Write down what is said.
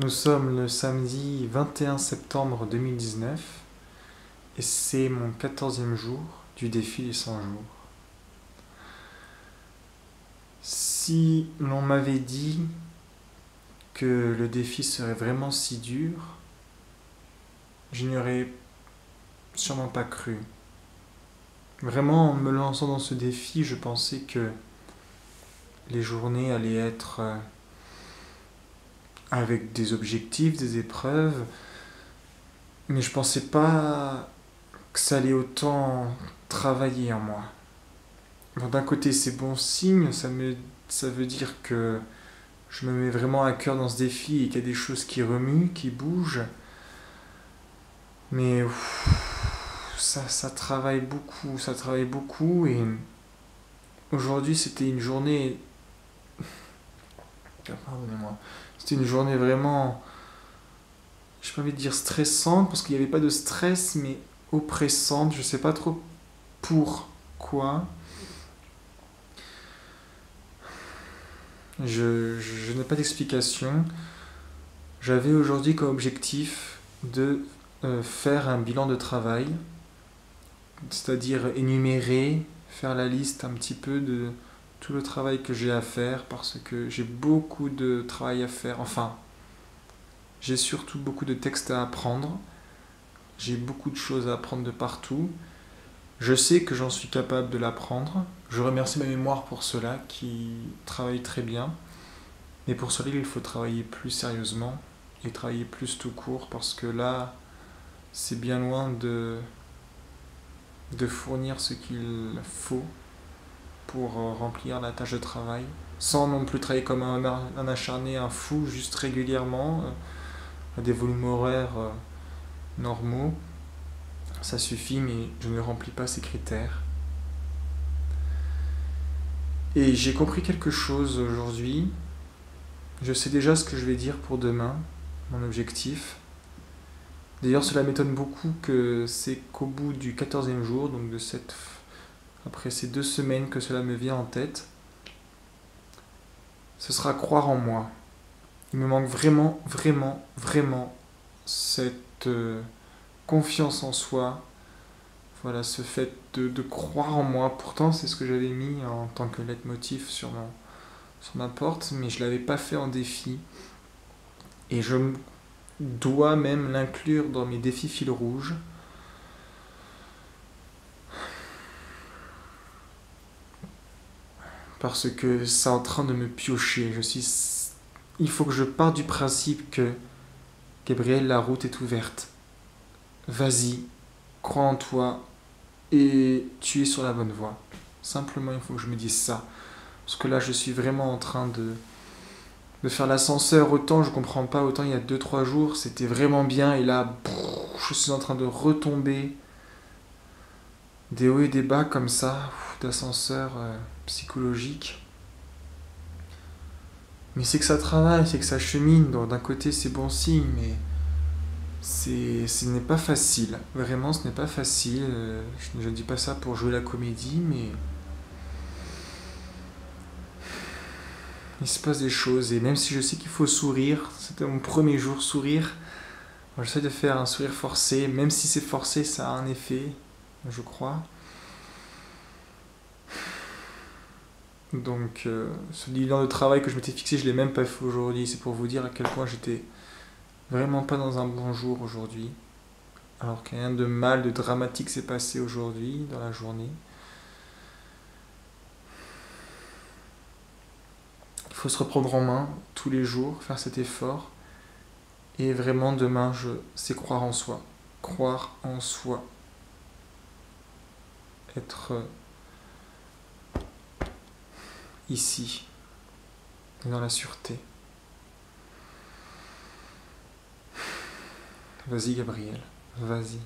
Nous sommes le samedi 21 septembre 2019 et c'est mon 14e jour du défi des 100 jours. Si l'on m'avait dit que le défi serait vraiment si dur, je n'y aurais sûrement pas cru. Vraiment, en me lançant dans ce défi, je pensais que les journées allaient être avec des objectifs, des épreuves, mais je pensais pas que ça allait autant travailler en moi. Bon, d'un côté, c'est bon signe, ça veut dire que je me mets vraiment à cœur dans ce défi et qu'il y a des choses qui remuent, qui bougent. Mais ça travaille beaucoup et aujourd'hui c'était une journée, pardonnez-moi, c'était une journée vraiment, je n'ai pas envie de dire stressante parce qu'il n'y avait pas de stress, mais oppressante, je sais pas trop pourquoi. Je n'ai pas d'explication. J'avais aujourd'hui comme objectif de faire un bilan de travail, c'est-à-dire énumérer, faire la liste un petit peu de tout le travail que j'ai à faire parce que j'ai beaucoup de travail à faire. Enfin, j'ai surtout beaucoup de textes à apprendre. J'ai beaucoup de choses à apprendre de partout. Je sais que j'en suis capable de l'apprendre. Je remercie ma mémoire pour cela qui travaille très bien. Mais pour cela, il faut travailler plus sérieusement et travailler plus tout court parce que là, c'est bien loin de fournir ce qu'il faut pour remplir la tâche de travail, sans non plus travailler comme un acharné, un fou, juste régulièrement, à des volumes horaires normaux. Ça suffit, mais je ne remplis pas ces critères. Et j'ai compris quelque chose aujourd'hui. Je sais déjà ce que je vais dire pour demain, mon objectif. D'ailleurs, cela m'étonne beaucoup que c'est qu'au bout du 14e jour, donc après ces 2 semaines que cela me vient en tête, ce sera croire en moi. Il me manque vraiment, vraiment, vraiment cette confiance en soi. Voilà, ce fait de croire en moi. Pourtant, c'est ce que j'avais mis en tant que leitmotiv sur ma porte, mais je ne l'avais pas fait en défi. Et je dois même l'inclure dans mes défis fil rouge. Parce que c'est en train de me piocher. Il faut que je parte du principe que Gabriel, la route est ouverte. Vas-y, crois en toi et tu es sur la bonne voie. Simplement, il faut que je me dise ça. Parce que là, je suis vraiment en train de faire l'ascenseur. Autant je comprends pas, autant il y a 2-3 jours, c'était vraiment bien. Et là, je suis en train de retomber des hauts et des bas comme ça, d'ascenseur psychologique. Mais c'est que ça travaille, c'est que ça chemine. Donc d'un côté, c'est bon signe, mais ce n'est pas facile. Vraiment, ce n'est pas facile. Je ne dis pas ça pour jouer la comédie, mais il se passe des choses. Et même si je sais qu'il faut sourire, c'était mon premier jour sourire, j'essaie de faire un sourire forcé. Même si c'est forcé, ça a un effet, je crois. Donc, ce bilan de travail que je m'étais fixé, je ne l'ai même pas fait aujourd'hui. C'est pour vous dire à quel point j'étais vraiment pas dans un bon jour aujourd'hui. Alors que rien de mal, de dramatique s'est passé aujourd'hui, dans la journée. Il faut se reprendre en main tous les jours, faire cet effort. Et vraiment, demain, c'est croire en soi. Croire en soi. Être ici, dans la sûreté. Vas-y, Gabriel, vas-y.